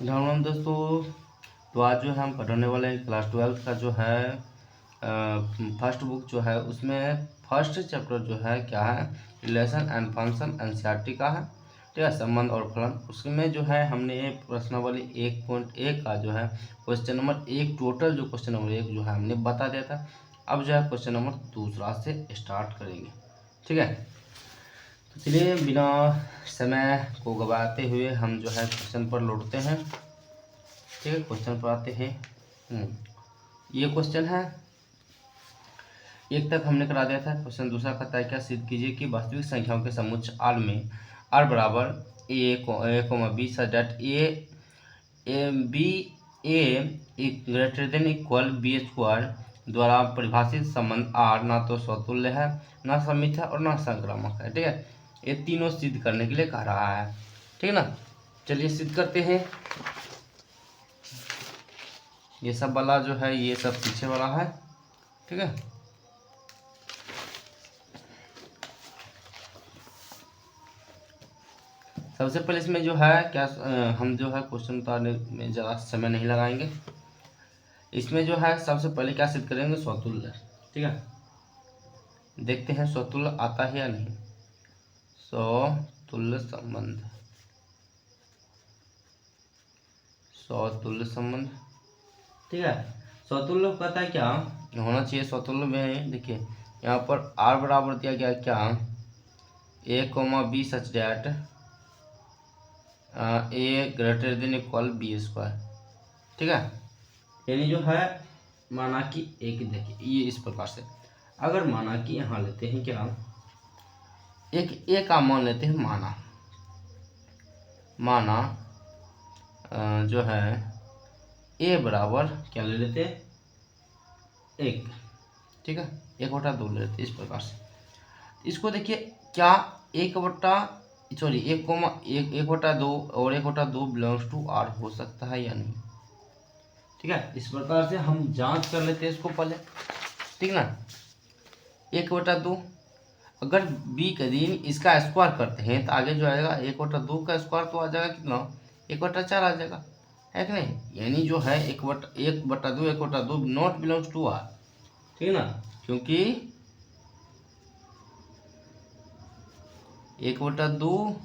राम दोस्तों। तो आज जो है हम पढ़ने वाले हैं क्लास 12 का जो है फर्स्ट बुक जो है उसमें फर्स्ट चैप्टर जो है क्या है, रिलेशन एंड फंक्शन एनसीईआरटी का है। ठीक है, संबंध और फलन। उसमें जो है हमने प्रश्नावली 1.1 का जो है क्वेश्चन नंबर 1, टोटल जो क्वेश्चन नंबर 1 जो है हमने बता दिया था। अब जो है क्वेश्चन नंबर 2 से स्टार्ट करेंगे। ठीक है, तो चलिए बिना समय को गवाते हुए हम जो है क्वेश्चन पर लौटते हैं। ठीक है, क्वेश्चन पर आते हैं। ये क्वेश्चन है, एक तक हमने करा दिया था। क्वेश्चन दूसरा कहता है क्या सिद्ध कीजिए कि वास्तविक संख्याओं के समुच्चय आर में आर बराबर a, b such that a greater than equal b square द्वारा परिभाषित संबंध आर ना तो स्वतुल्य है, ना समित है और ना संक्रामक है। ठीक है, ये तीनों सिद्ध करने के लिए कह रहा है। ठीक है ना, चलिए सिद्ध करते हैं। ये सब वाला जो है ये सब पीछे वाला है। ठीक है, सबसे पहले इसमें जो है क्या हम जो है क्वेश्चन उतारने में ज़्यादा समय नहीं लगाएंगे। इसमें जो है सबसे पहले क्या सिद्ध करेंगे, स्वतुल्य। ठीक है, देखते हैं स्वतुल्य आता है या नहीं। स्वतुल्य संबंध, स्वतुल्य संबंध। ठीक है, स्वतुल्य कहता है क्या होना चाहिए स्वतुल्य में। देखिए यहाँ पर आर बराबर दिया गया क्या, a, b such that a greater than equal b square. ठीक है, यानी जो है माना कि एक, देखिए ये इस प्रकार से अगर माना कि यहाँ लेते हैं क्या, एक ए का मान लेते हैं, माना जो है ए बराबर क्या ले लेते हैं, 1। ठीक है, 1/2 ले लेते हैं इस प्रकार से। इसको देखिए क्या 1/2 और 1/2 बिलोंग्स टू आर हो सकता है या नहीं। ठीक है, इस प्रकार से हम जांच कर लेते हैं इसको पहले। ठीक ना, 1/2 अगर बी का दिन इसका स्क्वायर करते हैं तो आगे जो आएगा 1/2 का स्क्वायर तो आ जाएगा कितना, 1/4 आ जाएगा, है कि नहीं। यानी जो है 1/2 नॉट बिलोंग्स टू आर। ठीक है ना, क्योंकि 1/2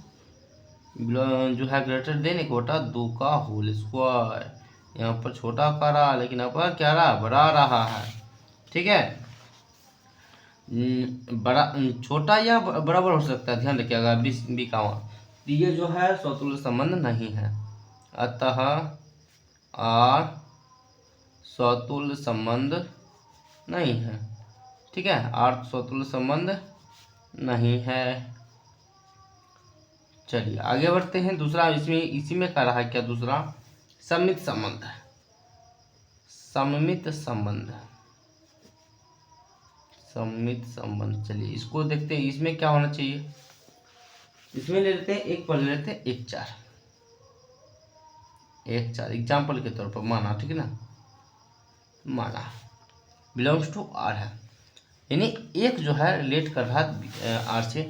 जो है ग्रेटर देन 1/2 का होल स्क्वायर। यहाँ पर छोटा कर रहा लेकिन यहाँ पर क्या रहा, बड़ा रहा है। ठीक है, बड़ा छोटा या बराबर हो सकता है, ध्यान रखिएगा बी का मान। तो ये जो है स्वतुल्य संबंध नहीं है, अतः आर स्वतुल्य संबंध नहीं है। ठीक है, आर स्वतुल्य संबंध नहीं है। चलिए आगे बढ़ते हैं। दूसरा इसमें इसी में कह रहा है क्या, दूसरा सममित संबंध है। सममित संबंध, सममित संबंध। चलिए इसको देखते हैं, इसमें क्या होना चाहिए। इसमें ले लेते हैं एक पर, ले लेते हैं 1/4 एग्जाम्पल के तौर पर माना। ठीक है ना, माना बिलोंग्स टू आर है, यानी एक जो है रिलेट कर रहा है आर से,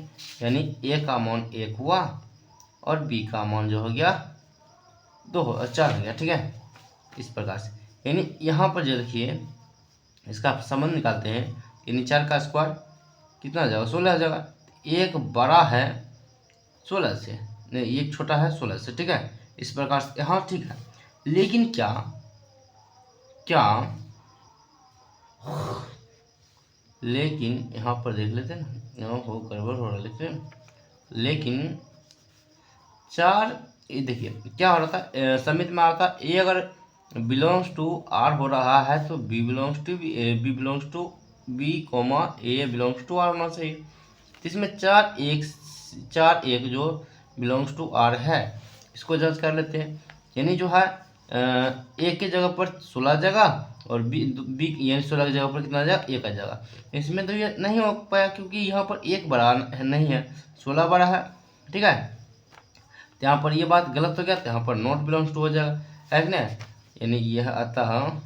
यानी ए का मान 1 हुआ और बी का मान जो हो गया 4 हो गया। ठीक है, इस प्रकार से यानी यहाँ पर जो देखिए इसका संबंध निकालते हैं, यानी 4 का स्क्वायर कितना आ जाएगा, 16 आ जाएगा। एक बड़ा है 16 से, नहीं एक छोटा है 16 से। ठीक है, इस प्रकार से हाँ ठीक है। लेकिन क्या लेकिन यहाँ पर देख लेते हैं ना, यहाँ हो गड़बड़ हो रहा है। लेकिन 4, ये देखिए क्या हो रहा था, समित में आ रहा था ए अगर बिलोंग्स टू आर हो रहा है तो b belongs to b comma A belongs to R होना चाहिए। तो इसमें 4 1 जो बिलोंग्स टू आर है, इसको जज कर लेते हैं। यानी जो है ए के जगह पर 16 जगह और बी यानी 16 की जगह पर कितना आ जाएगा, 1 आ जाएगा। इसमें तो ये नहीं हो पाया क्योंकि यहाँ पर 1 बड़ा नहीं है, 16 बड़ा है। ठीक है, तो यहाँ पर ये बात गलत हो गया, तो यहाँ पर नॉट बिलोंग्स टू हो जाएगा, है कि नहीं। यानी यह अतः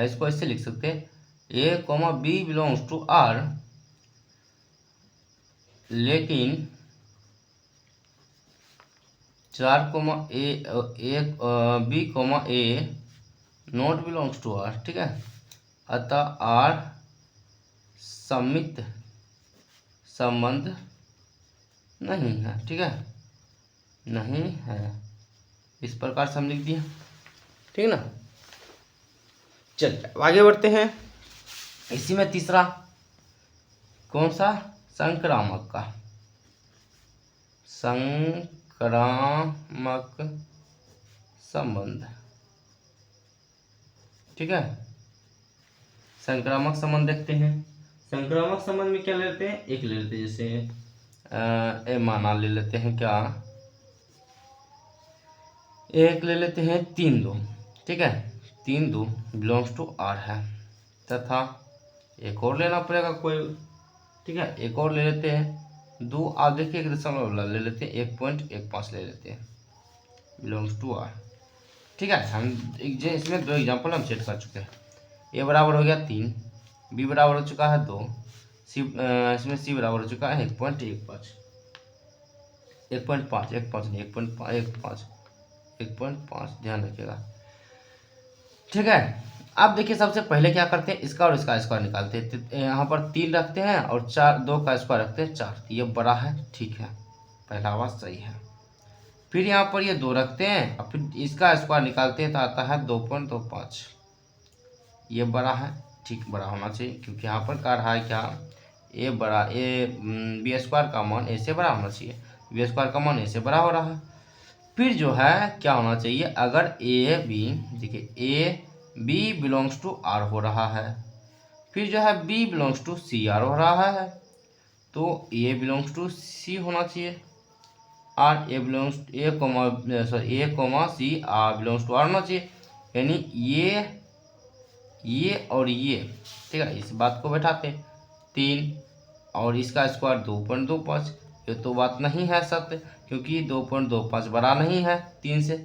इसको ऐसे लिख सकते हैं, A comma B belongs to R, लेकिन 4 कोमा ए एक B comma A not belongs to R, ठीक है। अतः आर समित संबंध नहीं है, ठीक है, नहीं है। इस प्रकार से हम लिख दिया, ठीक है ना। चलिए आगे बढ़ते हैं। इसी में तीसरा कौन सा, संक्रामक का, संक्रामक संबंध, ठीक है। संक्रामक संबंध देखते हैं। संक्रामक संबंध में क्या ले लेते हैं, एक ले लेते हैं, जैसे ए माना ले लेते हैं क्या, एक ले लेते हैं 3 2, ठीक है। 3 2 बिलोंग्स टू आर है, तथा एक और लेना पड़ेगा कोई, ठीक है। एक और ले लेते हैं 2, आप देखिए एक दशमलव वाला ले लेते हैं, 1.15 ले लेते हैं, बिलोंग्स टू आर, ठीक है। हम इसमें 2 एग्जाम्पल हम सेट कर चुके हैं। ए बराबर हो गया 3, बी बराबर हो चुका है 2, सी इसमें सी बराबर हो चुका है 1.15, 1.5 1.5 नहीं 1.5 1.5, ध्यान रखिएगा, ठीक है। अब देखिए सबसे पहले क्या करते हैं, इसका और इसका स्क्वायर निकालते हैं। यहाँ पर 3 रखते हैं और 2 का स्क्वायर रखते हैं 4, ये बड़ा है, ठीक है, पहला बात सही है। फिर यहाँ पर ये 2 रखते हैं और फिर इसका स्क्वायर निकालते हैं तो आता है 2.25, ये बड़ा है, ठीक, बड़ा होना चाहिए, क्योंकि यहाँ पर कह रहा है क्या, ए बड़ा, ए बी स्क्वायर का मान ए से बड़ा होना चाहिए, बी स्क्वायर का मान ए से बड़ा हो रहा है। फिर जो है क्या होना चाहिए, अगर ए बी, देखिए a b belongs to R हो रहा है, फिर जो है b belongs to c R हो रहा है, तो ए बिलोंग्स टू सी होना चाहिए, R a belongs a comma c R belongs to R होना चाहिए, यानी ये और ये, ठीक है। इस बात को बैठाते 3 और इसका स्क्वायर 2.25, ये तो बात नहीं है सत्य, क्योंकि 2.25 बड़ा नहीं है 3 से,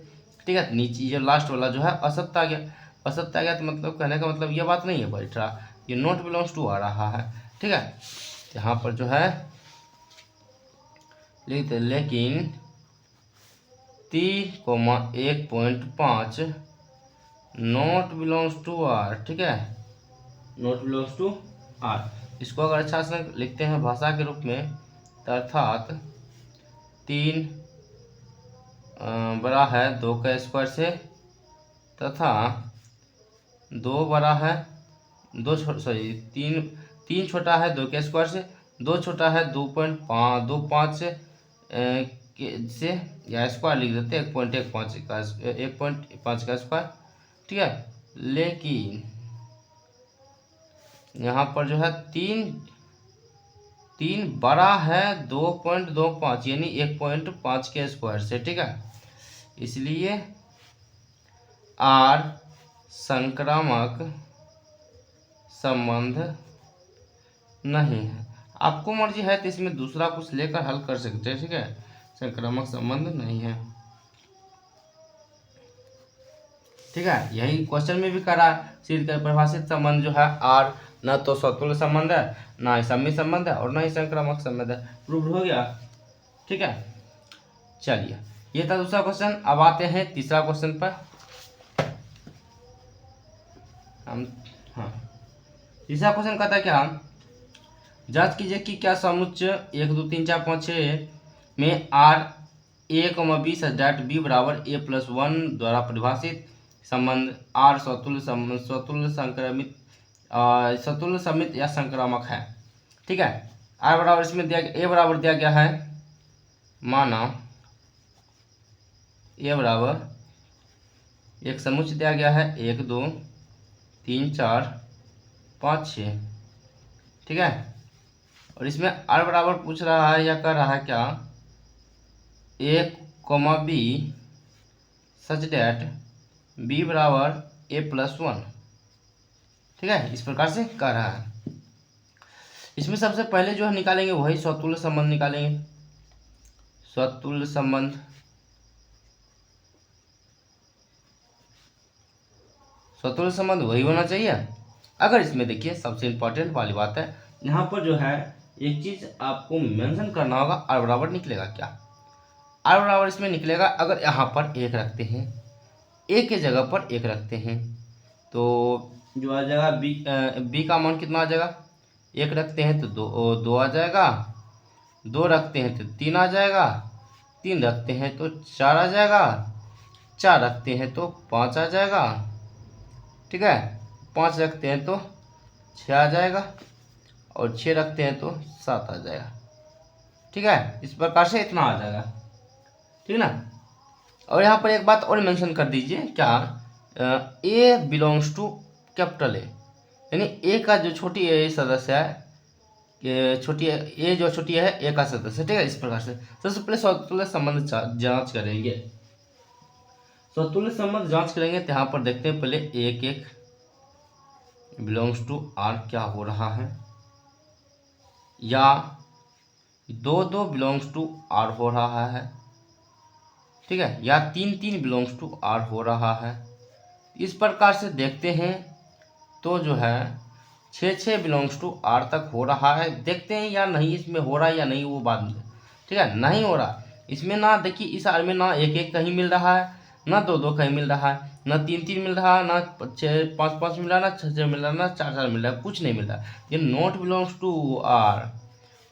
ठीक है। नीचे जो लास्ट वाला जो है असत्य आ गया, असत्य आ गया तो मतलब कहने का मतलब ये बात नहीं है बैठ रहा, ये नॉट बिलोंग्स टू आ रहा है, ठीक है। यहाँ पर जो है लिखते, लेकिन 3,1.5 नॉट बिलोंग्स टू आर, ठीक है, नॉट बिलोंग्स टू आर। इसको अगर अच्छा से लिखते हैं भाषा के रूप में, तो अर्थात 3 बड़ा है 2 का स्क्वायर से, तथा 2 बड़ा है 3 छोटा है 2 के स्क्वायर से, 2 छोटा है 2.25 से, या स्क्वायर लिख देते हैं 1.15 का 1.5 का स्क्वायर, ठीक है। लेकिन यहाँ पर जो है 3 बड़ा है 2.25 यानी 1.5 के स्क्वायर से, ठीक है। इसलिए आर संक्रामक संबंध नहीं है। आपको मर्जी है तो इसमें दूसरा कुछ लेकर हल कर सकते हैं, ठीक है। संक्रामक संबंध नहीं है, ठीक है। यही क्वेश्चन में भी करा, सीध का परिभाषित संबंध जो है आर न तो स्वतुल्य संबंध है, ना ही सम्मित संबंध है, और ना ही संक्रामक संबंध है, प्रूव हो गया, ठीक है। चलिए ये था दूसरा क्वेश्चन। अब आते हैं तीसरा क्वेश्चन पर हम। हाँ, तीसरा क्वेश्चन कहता है क्या, जांच कीजिए कि क्या समुच्चय 1 2 3 4 5 6 में R a b such that b बराबर a+1 द्वारा परिभाषित संबंध आर स्वतुल्य संक्रमित स्वतुल्य समित या संक्रामक है, ठीक है। आर बराबर इसमें दिया गया, ए बराबर दिया गया है, माना ए बराबर एक समुच्चय दिया गया है 1 2 3 4 5 6, ठीक है। और इसमें आर बराबर पूछ रहा है या कर रहा है क्या, a, b such that b बराबर a+1, ठीक है। इस प्रकार से कर रहा है। इसमें सबसे पहले जो है निकालेंगे वही स्वतुल्य संबंध निकालेंगे, स्वतुल्य संबंध, स्वतुल्य संबंध वही होना चाहिए। अगर इसमें देखिए सबसे इंपॉर्टेंट वाली बात है, यहाँ पर जो है एक चीज आपको मेंशन करना होगा, आर बराबर निकलेगा क्या। आर बराबर इसमें निकलेगा, अगर यहाँ पर एक रखते हैं, ए के जगह पर एक रखते हैं तो जो आ जाएगा बी का मान कितना आ जाएगा, एक रखते हैं तो दो आ जाएगा, दो रखते हैं तो तीन आ जाएगा, तीन रखते हैं तो चार आ जाएगा, चार रखते हैं तो पाँच आ जाएगा, ठीक है, पाँच रखते हैं तो छः आ जाएगा, और छः रखते हैं तो सात आ जाएगा, ठीक है। इस प्रकार से इतना आ जाएगा, ठीक ना। और यहाँ पर एक बात और मेंशन कर दीजिए, क्या ए बिलोंग्स टू कैपिटल ए, यानी ए का जो छोटी ए सदस्य है, छोटी ए जो छोटी है ए का सदस्य, ठीक है। इस प्रकार से सबसे पहले स्वतुल्य संबंध जांच करेंगे। स्वतुल्य संबंध जांच करेंगे तो यहाँ पर देखते हैं पहले एक एक बिलोंग्स टू आर क्या हो रहा है, या दो दो बिलोंग्स टू आर हो रहा है, ठीक है, या तीन तीन बिलोंग्स टू आर हो रहा है। इस प्रकार से देखते हैं तो जो है छः छः बिलोंग्स टू आर तक हो रहा है। देखते हैं या नहीं इसमें हो रहा है या नहीं, वो बाद में, ठीक है। नहीं हो रहा इसमें ना, देखिए इस आर में ना एक एक कहीं मिल रहा है, ना दो दो कहीं मिल रहा है, ना तीन तीन मिल रहा है, ना छः पाँच पाँच मिल रहा है, ना छः छः मिल रहा है, ना चार चार मिल रहा है, कुछ नहीं मिल रहा। ये not belongs to R,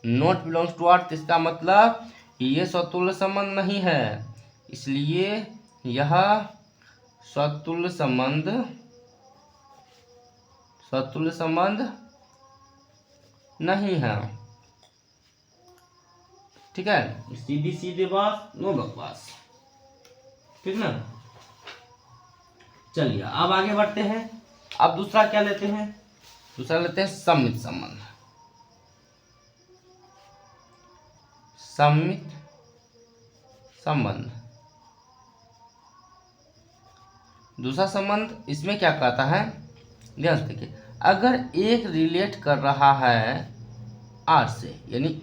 not belongs to R, तो इसका मतलब ये स्वतुल्य संबंध नहीं है, इसलिए यह स्वतुल्य संबंध नहीं है, ठीक है। सीधी सीधी बात, नो बकवास, ठीक ना। चलिए अब आगे बढ़ते हैं। अब दूसरा क्या लेते हैं, दूसरा लेते हैं सम्मित संबंध। सम्मित संबंध, दूसरा संबंध इसमें क्या कहता है, ध्यान से देखिए। अगर एक रिलेट कर रहा है आर से, यानी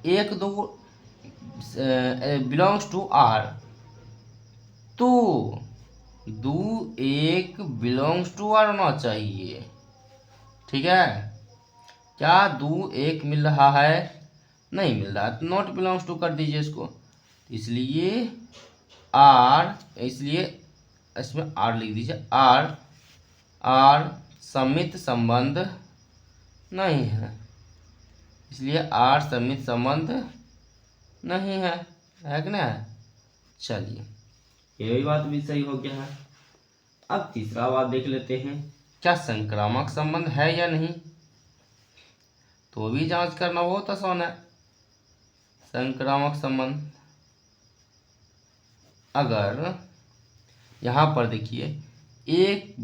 एक दो बिलोंग्स टू आर, तो दो एक बिलोंग्स टू आर होना चाहिए, ठीक है। क्या दो एक मिल रहा है, नहीं मिल रहा, तो नॉट बिलोंग्स टू कर दीजिए इसको, इसलिए आर, इसलिए इसमें आर लिख दीजिए, आर आर सम्मित संबंध नहीं है, इसलिए आर सम्मित संबंध नहीं है कि ना। चलिए ये भी बात भी सही हो गया है। अब तीसरा बात देख लेते हैं, क्या संक्रामक संबंध है या नहीं, तो भी जांच करना बहुत आसान है। संक्रामक संबंध, अगर यहाँ पर देखिए एक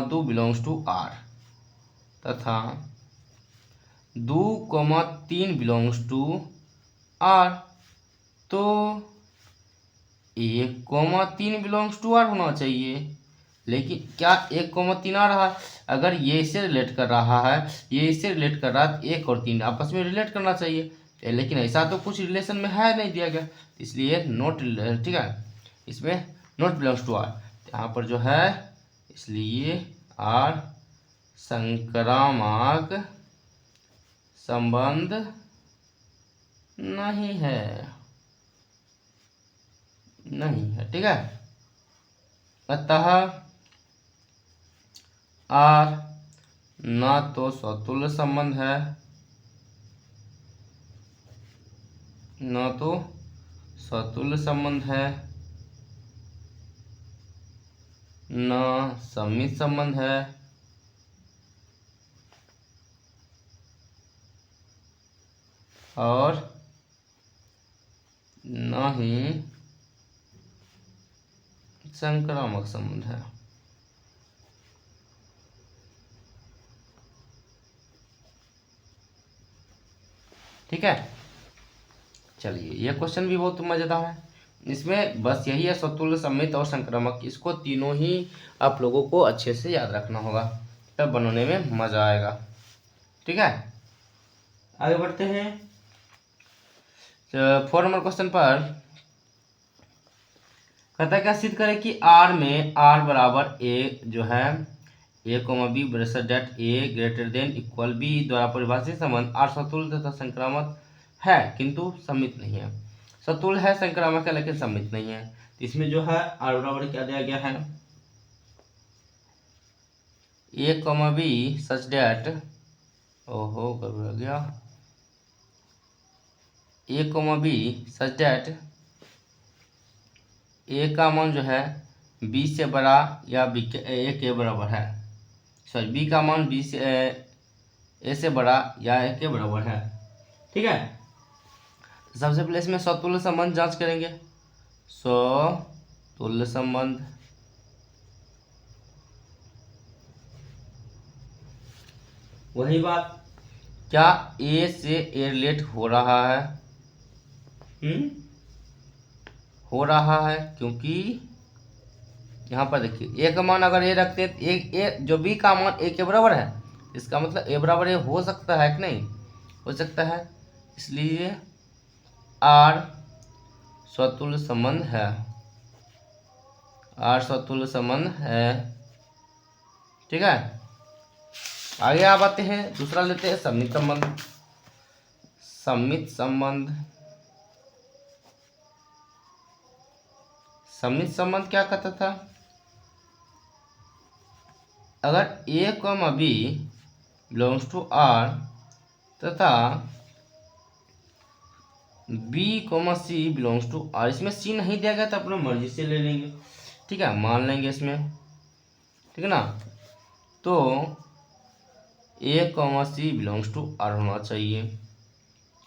दो बिलोंग्स टू आर तथा 2,3 बिलोंग्स टू आर, तो 1,3 बिलोंग्स टू आर होना चाहिए। लेकिन क्या 1,3 आ रहा है, अगर ये इससे रिलेट कर रहा है, ये इससे रिलेट कर रहा है, तो 1 और 3 आपस में रिलेट करना चाहिए, लेकिन ऐसा तो कुछ रिलेशन में है नहीं दिया गया, इसलिए नॉट, ठीक है, इसमें नॉट बिलोंग्स टू आर, यहाँ पर जो है, इसलिए आर संक्रामक संबंध नहीं है, ठीक है। अतः आर ना तो स्वतुल्य संबंध है, न तो स्वतुल्य संबंध है, न सम्मित संबंध है, और न ही संक्रामक संबंध है। ठीक है, चलिए ये क्वेश्चन भी बहुत मजेदार है। इसमें बस यही है, स्वतुल्य, सम्मित और संक्रामक, इसको तीनों ही आप लोगों को अच्छे से याद रखना होगा, तब बनाने में मजा आएगा। ठीक है, आगे बढ़ते हैं 4 नंबर क्वेश्चन पर। कहता है क्या सिद्ध करें कि आर में आर बराबर ए जो है ए कोमा बी ब्रेसर डेट ए ग्रेटर देन इक्वल बी द्वारा परिभाषित संबंध आर स्वतुल्य तथा संक्रामक है किंतु सम्मित नहीं है। सतुल्य है, संक्रामक है, लेकिन सम्मित नहीं है। तो इसमें जो है आर बराबर क्या दिया गया है, A comma B such date, ओहो गड़बड़ हो गया, ए कॉमा बी सच डेट ए का मान जो है बी से बड़ा या बी के ए के बराबर है, सॉरी बी का मान बी से ए से बड़ा या ए के बराबर है। ठीक है, सबसे पहले इसमें सतुल्य संबंध जांच करेंगे। सतुल्य संबंध, वही बात, क्या ए से ए रिलेट हो रहा है, हो रहा है, क्योंकि यहाँ पर देखिए ए का मान अगर ए रखते हैं, ए जो बी का मान ए के बराबर है, इसका मतलब ए बराबर ए हो सकता है कि नहीं, हो सकता है, इसलिए आर स्वतुल्य संबंध है, आर स्वतुल्य संबंध है। ठीक है, आगे आप आते हैं, दूसरा लेते हैं सममित संबंध। सममित संबंध, सममित संबंध क्या कहता था, अगर A comma B belongs to R तथा B comma C belongs to R, इसमें सी नहीं दिया गया तो अपना मर्जी से ले लेंगे। ठीक है, मान लेंगे इसमें, ठीक है ना, तो A comma C belongs to R होना चाहिए,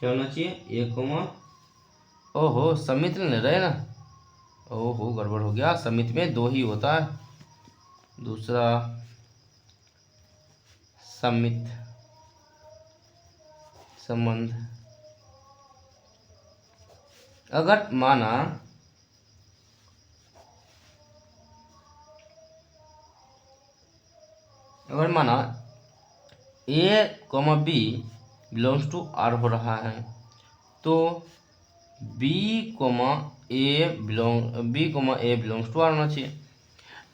क्या होना चाहिए, ए कॉमा, ओहो समित नहीं रहे ना, ओहो गड़बड़ हो गया, समित में दो ही होता है, दूसरा समित संबंध, अगर माना A comma B belongs to R हो रहा है, तो B comma A belongs to R होना चाहिए।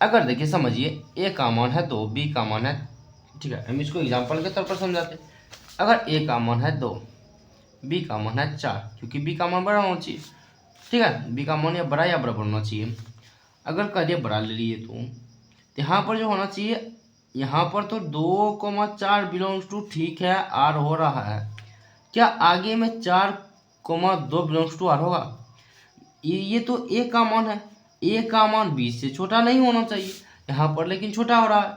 अगर देखिए समझिए ए का मान है 2, बी का मान है, ठीक है, हम इसको एग्जांपल के तौर पर समझाते हैं। अगर ए का मान है 2, बी का मान है 4, क्योंकि बी का मान बड़ा होना चाहिए, ठीक है, बी का मान या बड़ा या बराबर होना चाहिए। अगर कह दिया बड़ा ले लिए तो यहाँ पर जो होना चाहिए, यहाँ पर तो 2,4 बिलोंग्स टू, ठीक है, आर हो रहा है, क्या आगे में 4,2 बिलोंग्स टू आर होगा, ये तो ए का मान है, ए का मान बी से छोटा नहीं होना चाहिए यहाँ पर, लेकिन छोटा हो रहा है,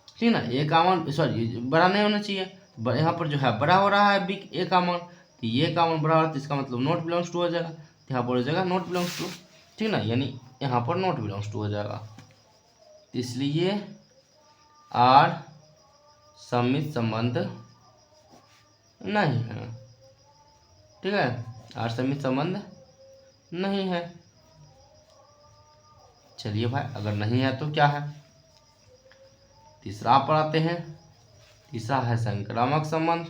ठीक है ना, ए का मान सॉरी बड़ा नहीं होना चाहिए, यहाँ पर जो है बड़ा हो रहा है बी ए का मान, तो ये का मान बड़ा हो रहा है, तो इसका मतलब नॉट बिलोंग्स टू हो जाएगा, यहाँ पर हो जाएगा नॉट बिलोंग्स टू, ठीक है ना, यानी यहाँ पर नॉट बिलोंग्स टू हो जाएगा, इसलिए आर सममित संबंध नहीं है। ठीक है, आर सममित संबंध नहीं है। चलिए भाई, अगर नहीं है तो क्या है, तीसरा पर आते हैं, तीसरा है संक्रामक संबंध।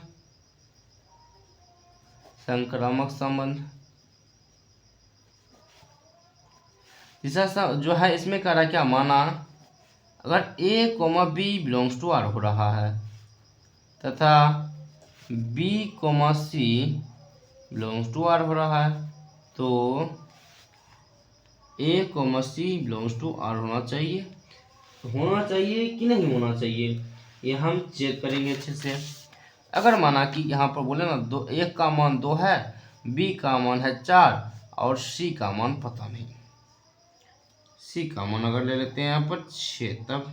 संक्रामक संबंध तीसरा जो है, इसमें कह रहा है क्या, माना अगर A comma B belongs to R हो रहा है तथा B comma C belongs to R हो रहा है, तो A comma C belongs to R होना चाहिए, कि नहीं होना चाहिए, ये हम चेक करेंगे अच्छे से। अगर माना कि यहाँ पर बोले ना, दो, एक का मान 2 है, बी का मान है 4 और सी का मान पता नहीं, सी का मान अगर ले लेते हैं यहाँ पर 6, तब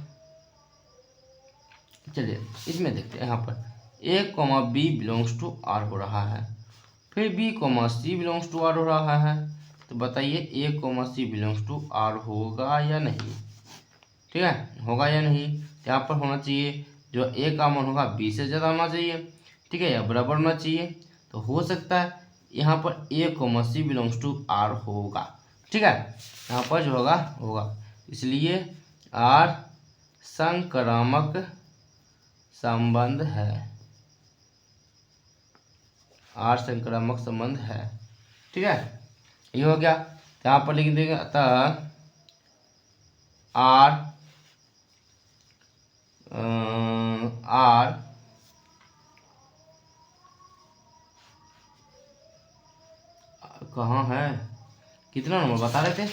चलिए इसमें देखते हैं, यहाँ पर A comma B belongs to R हो रहा है, फिर B comma C belongs to R हो रहा है, तो बताइए A comma C belongs to R होगा या नहीं, ठीक है, होगा या नहीं, यहाँ पर होना चाहिए जो ए का मान होगा बी से ज़्यादा होना चाहिए, ठीक है, या बराबर होना चाहिए, तो हो सकता है यहाँ पर A comma C belongs to R होगा, ठीक है, यहाँ पर जो होगा, इसलिए आर संक्रामक संबंध है, आर संक्रामक संबंध है, ठीक है, ये हो गया, यहाँ पर लिख देंगे, अतः आर कहाँ है, कितना नंबर बता रहे थे?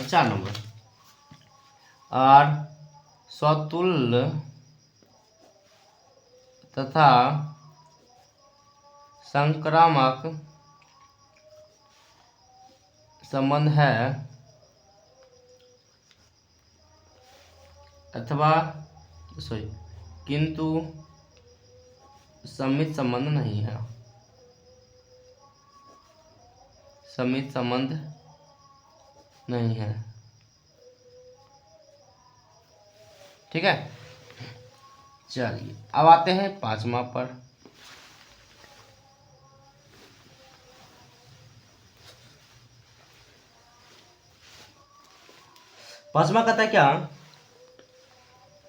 4 नंबर। और स्वतुल्य तथा संक्रामक संबंध है अथवा किंतु समित संबंध नहीं है। समित संबंध नहीं है। ठीक है, चलिए अब आते हैं 5वां पर। पांचवा कहता है क्या?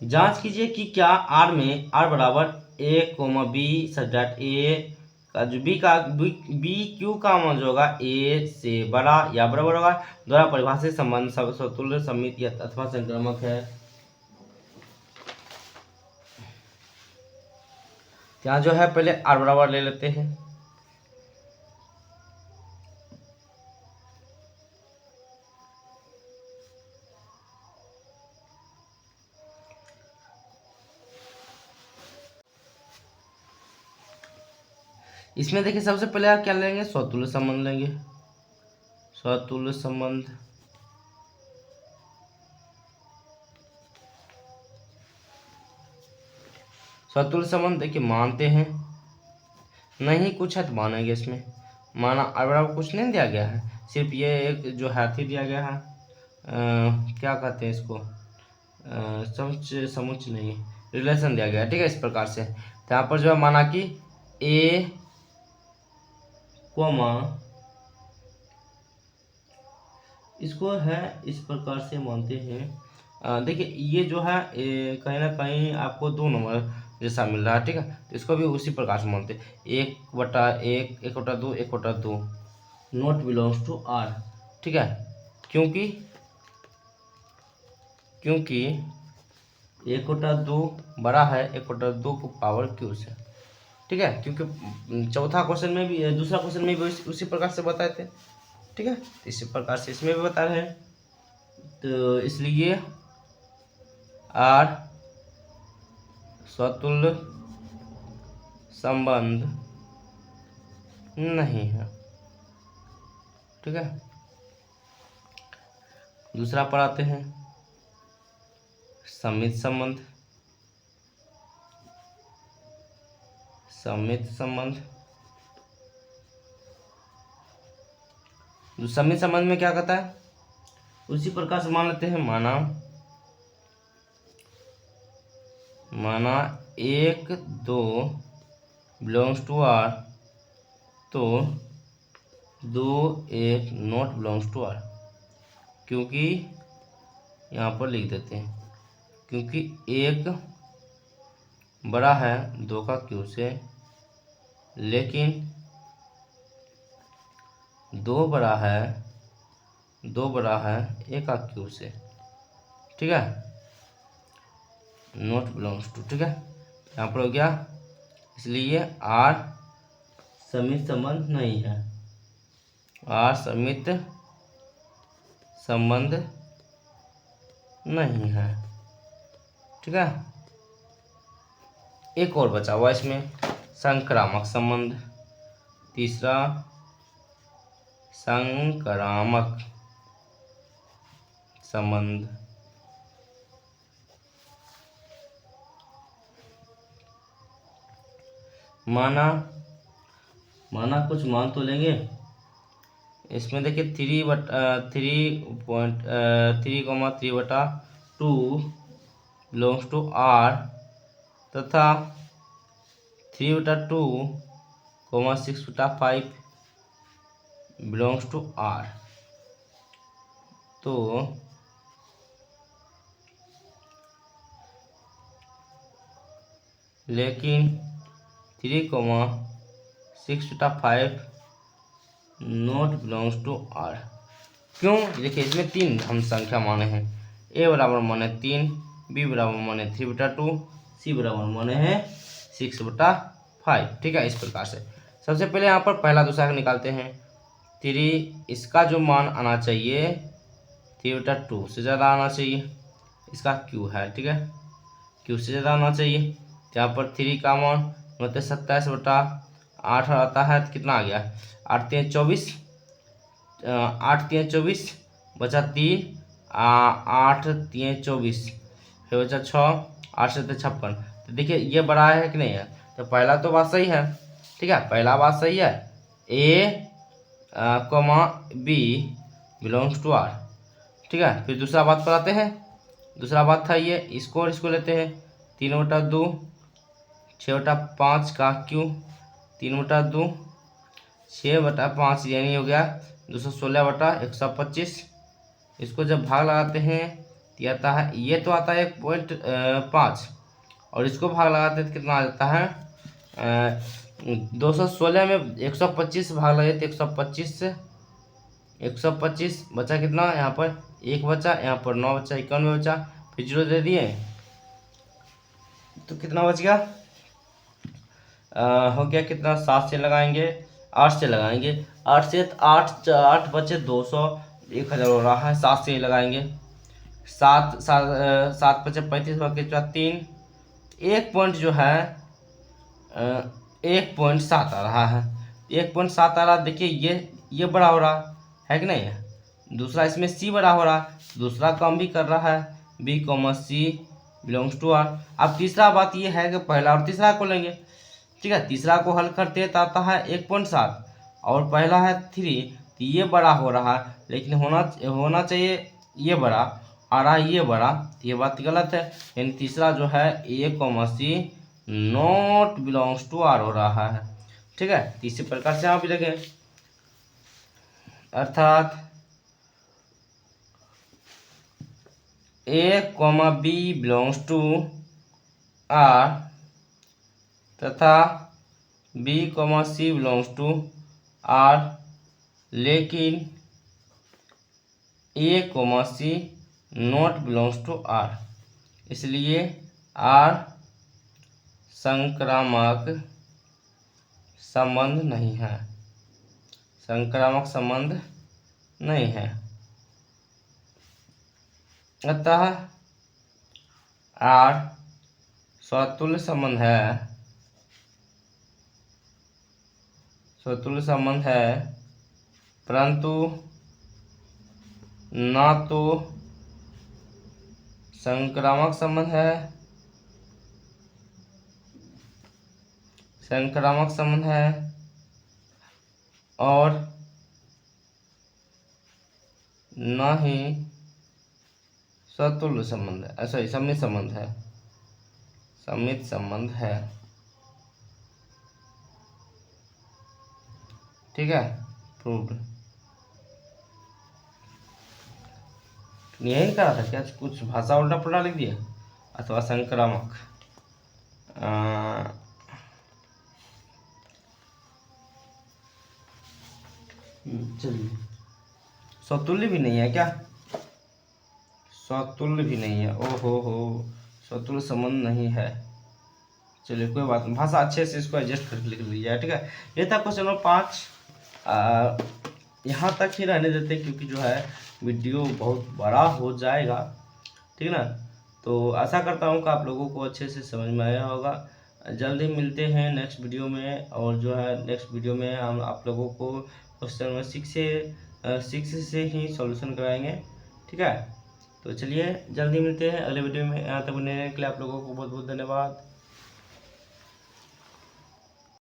जांच कीजिए कि क्या आर में आर बराबर ए कोमा बी सच दैट ए का जो बी क्यू का मान जो होगा ए से बड़ा या बराबर होगा द्वारा परिभाषित संबंध स्वतुल्य समित या अथवा संक्रामक है। यहाँ जो है पहले आर बराबर ले लेते हैं। इसमें देखिए सबसे पहले आप क्या लेंगे? स्वतुल्य संबंध लेंगे। स्वतुल्य संबंध स्वतुल्य संबंध देखिए मानते हैं, नहीं कुछ है तो मानेंगे। इसमें माना बराबर कुछ नहीं दिया गया है, सिर्फ ये एक जो हाथी दिया गया है, क्या कहते हैं इसको, समुच्चय नहीं, रिलेशन दिया गया है। ठीक है, इस प्रकार से तो यहाँ पर जो है माना कि ए कोमा इसको है इस प्रकार से मानते हैं। देखिए ये जो है कहीं ना कहीं आपको 2 नंबर जैसा मिल रहा है। ठीक है, तो इसको भी उसी प्रकार से मानते हैं। 1/1 1/2 1/2 नॉट बिलोंग्स टू आर। ठीक है, क्योंकि 1/2 बड़ा है 1/2 को पावर क्यू से। ठीक है, क्योंकि चौथा क्वेश्चन में भी, दूसरा क्वेश्चन में भी उसी प्रकार से बताए थे। ठीक है, इसी प्रकार से इसमें भी बता रहे हैं। तो इसलिए आर स्वतुल्य संबंध नहीं है। ठीक है, दूसरा पर आते हैं समित संबंध। समित संबंध, जो समित संबंध में क्या कहता है उसी प्रकार से मान लेते हैं। माना 1 2 बिलोंग्स टू आर, तो 2 1 नॉट बिलोंग्स टू आर। क्योंकि यहाँ पर लिख देते हैं, क्योंकि 1 बड़ा है 2 का क्यू से, लेकिन 2 बड़ा है 1 का क्यू से। ठीक है, नॉट बिलोंग्स टू। ठीक है, यहाँ पर हो गया, इसलिए आर समित संबंध नहीं है। आर समित संबंध नहीं है। ठीक है, एक और बचा हुआ इसमें संक्रामक संबंध। तीसरा संक्रामक संबंध। माना कुछ मान तो लेंगे। इसमें देखिए 3/3/2 बिलोंग्स टू आर तथा 3/2 6/5 बिलोंग्स टू आर। तो लेकिन 3,6/5 नॉट बिलोंग्स टू आर। क्यों? देखिए इसमें 3 हम संख्या माने हैं। ए बराबर माने 3, बी बराबर माने 3/2, सी बराबर माने हैं 6/5। ठीक है, इस प्रकार से सबसे पहले यहाँ पर पहला दूसरा निकालते हैं। 3, इसका जो मान आना चाहिए 3/2 से ज़्यादा आना चाहिए, इसका क्यू है, ठीक है, क्यू से ज़्यादा आना चाहिए। तो यहाँ पर 3 का मान मतलब 27/8 आता है, तो कितना आ गया 8 3 24, 8 3 24 बचा 3, 8 3 24 फिर बचा 6, 8 7 56। तो देखिए ये बड़ा है कि नहीं है, तो पहला तो बात सही है, ठीक है, पहला बात सही है, A comma B belongs to R, ठीक है। फिर दूसरा बात पर आते हैं, दूसरा बात था ये, इसको और इसको लेते हैं, 3/2 6/5 का क्यू, 3/2 6/5 यानी हो गया 216/125। इसको जब भाग लगाते हैं तो आता है, ये तो आता है 1.5 और इसको भाग लगाते हैं तो कितना आ जाता है 216 में 125 भाग लगे तो 125 से 125 बचा कितना, यहाँ पर 1 बचा, यहाँ पर 9 बचा, 91 बचा, फिर 0 दे दिए तो कितना बच गया, हो गया कितना, 7 से लगाएंगे, 8 से लगाएंगे, 8 से 8 8 बचे 200, 1000 हो रहा है, 7 से ही लगाएंगे, 7 7 7 बचे 35 बाकी 3, 1 पॉइंट जो है 1.7 आ रहा है, 1.7 आ रहा, देखिए ये बड़ा हो रहा है कि नहीं। दूसरा इसमें सी बड़ा हो रहा, दूसरा कम भी कर रहा है, b comma C belongs to R. अब तीसरा बात ये है कि पहला और तीसरा को लेंगे, ठीक है, तीसरा को हल करते हैं तो आता है 1.7 और पहला है 3, तो ये बड़ा हो रहा है, लेकिन होना चाहिए ये बड़ा, आ रहा है ये बड़ा, तो ये बात गलत है, यानी तीसरा जो है A comma C not belongs to R हो रहा है, ठीक है। तो इसी प्रकार से यहाँ भी देखें, अर्थात A comma B belongs to R तथा B comma C belongs to R, लेकिन A comma C not belongs to R, इसलिए आर संक्रामक संबंध नहीं है, संक्रामक संबंध नहीं है, अतः आर स्वतुल्य संबंध है, स्वतुल्य संबंध है, परंतु ना तो संक्रामक संबंध है, संक्रामक संबंध है और न ही स्वतुल्य संबंध है, सॉरी समित संबंध है, समित संबंध है, ठीक है, प्रूव्ड। यही कहा था क्या, कुछ भाषा उल्टा पुल्टा लिख दिया अथवा संक्रामक, चलिए स्वतुल्य भी नहीं है क्या, स्वतुल्य भी नहीं है, ओहो हो, स्वतुल्य संबंध नहीं है, चलिए कोई बात नहीं, भाषा अच्छे से इसको एडजस्ट करके लिख लीजिए, ठीक है। ये था क्वेश्चन नंबर 5, यहाँ तक ही रहने देते क्योंकि जो है वीडियो बहुत बड़ा हो जाएगा, ठीक है ना। तो आशा करता हूँ कि आप लोगों को अच्छे से समझ में आया होगा। जल्दी मिलते हैं नेक्स्ट वीडियो में, और जो है नेक्स्ट वीडियो में हम आप लोगों को क्वेश्चन नंबर 6 से ही सॉल्यूशन कराएंगे, ठीक है। तो चलिए जल्दी मिलते हैं अगले वीडियो में, यहाँ तक बनने के लिए आप लोगों को बहुत बहुत धन्यवाद।